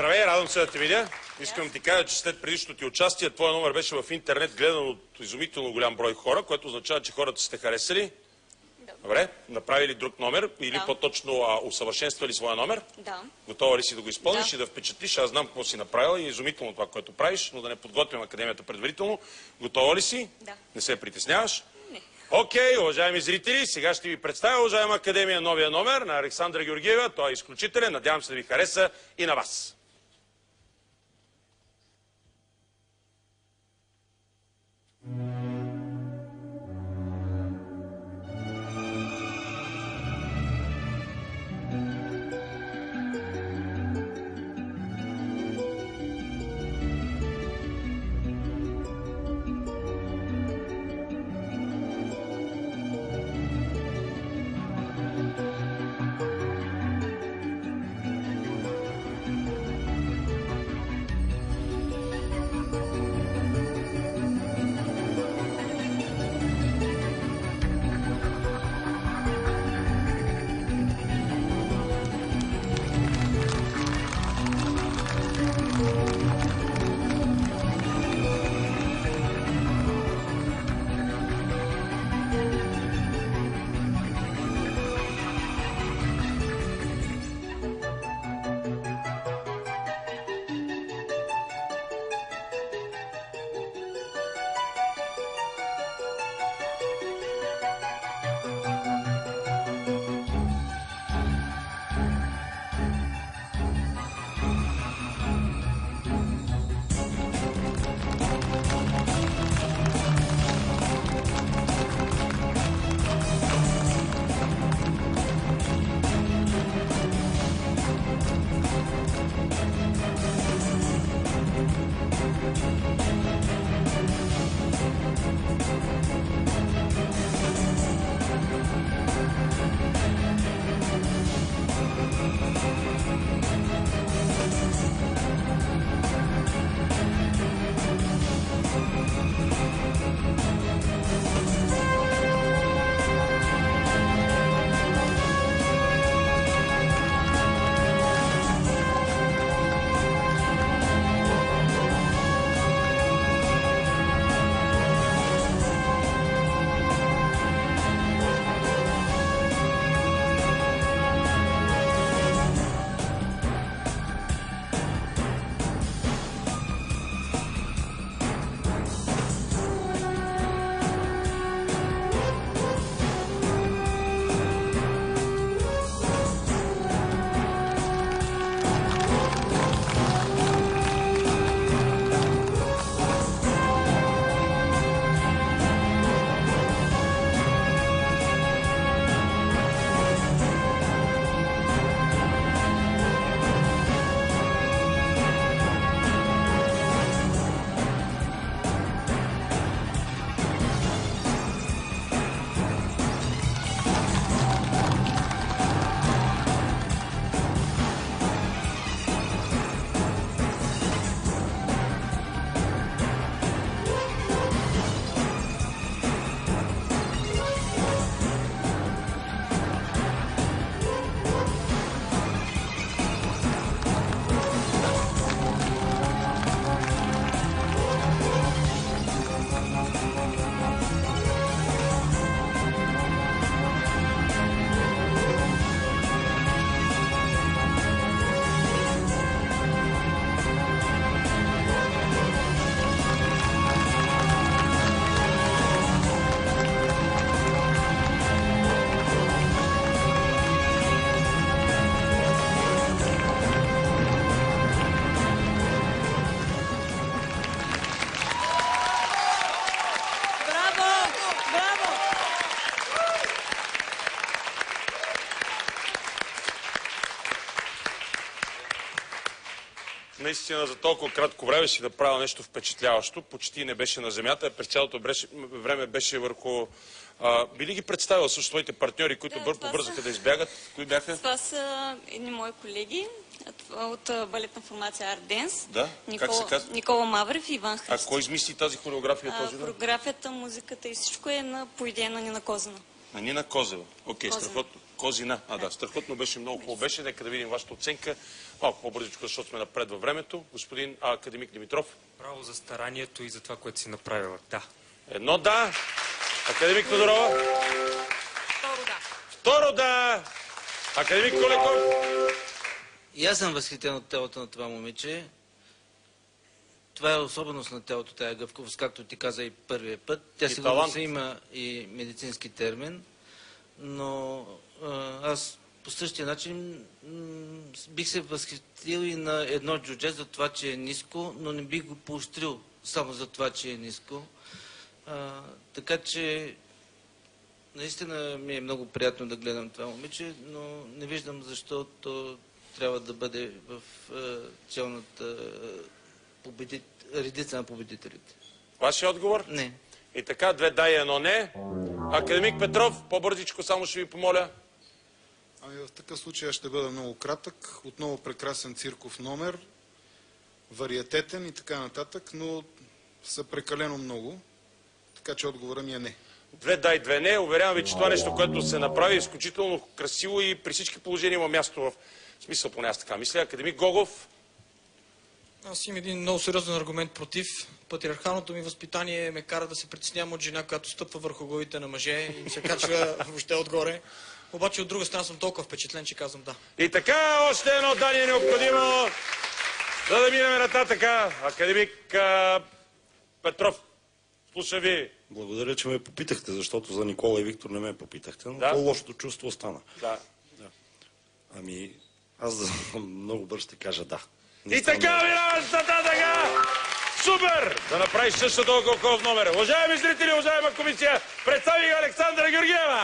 Здравей, радвам се да те видя. Искам да ти кажа, че след предишното ти участие, твой номер беше в интернет гледан от изумително голям брой хора, което означава, че хората сте харесали. Добре, направили друг номер или по-точно усъвършенствали своя номер? Да. Готова ли си да го изпълниш и да впечатлиш? Аз знам какво си направила и е изумително това, което правиш, но да не подготвим академията предварително. Готова ли си? Да. Не се притесняваш? Не. Окей, уважаеми зрители, сега ще ви представя, уважаема академия, новия номер на Александра Георгиева. Той е изключителен, надявам се да ви хареса и на вас. Наистина за толкова кратко време си направил нещо впечатляващо. Почти не беше на земята, през цялото време беше върху... Би ли ги представил също своите партньори, които побързаха да избягат? Кои бяха? Това са едни мои колеги от балетна формация Арденс. Да? Как се казва? Никола Маврев и Иван Христов. А кой измисли тази хореография този Хореографията, музиката и всичко е по идея на Нина Козева. На Нина Козева. Окей, страхотно. Козина. Да, страхотно беше, много хубаво беше. Нека да видим вашата оценка. Малко по-бързичко, защото сме напред във времето. Господин академик Димитров. Браво за старанието и за това, което си направила. Да. Едно да. Академик Тодорова. Второ да. Второ да. Академик Колеков. И аз съм възхитен от телото на това момиче. Това е особеност на телото, тая гъвкавост, както ти каза и първия път. Тя сигурно си има и медицински термин, но аз по същия начин бих се възхитил и на едно джудже за това, че е ниско, но не бих го поощрил само за това, че е ниско. Така че наистина ми е много приятно да гледам това момиче, но не виждам защо то трябва да бъде в челната редица на победителите. Вашия отговор? Не. И така, 2 да и 1 не. Академик Петров, по-бързичко само ще ви помоля. Ами в такъв случай ще бъда много кратък. Отново прекрасен цирков номер, вариететен и така нататък, но са прекалено много. Така че отговора ми е не. 2 да и 2 не. Уверявам ви, че това нещо, което се направи, е изключително красиво и при всички положения има място в смисъл, поне аз така мисля. Академик Гогов. Аз имам един много сериозен аргумент против. Патриархалното ми възпитание ме кара да се притеснявам от жена, която стъпва върху главите на мъже и се качва въобще отгоре. Обаче от друга страна съм толкова впечатлен, че казвам да. И така, още едно да ни е необходимо, за да минем нататък. Академик Петров, слуша ви. Благодаря, че ме попитахте, защото за Никола и Виктор не ме попитахте, но Да. по-лошото чувство остана. Да. Ами, аз много бързо ще кажа да. И така, минаваме с нататък! Супер! Да направиш също толкова хубав номер. Уважаеми зрители, уважаема комисия, представих Александра Георгиева!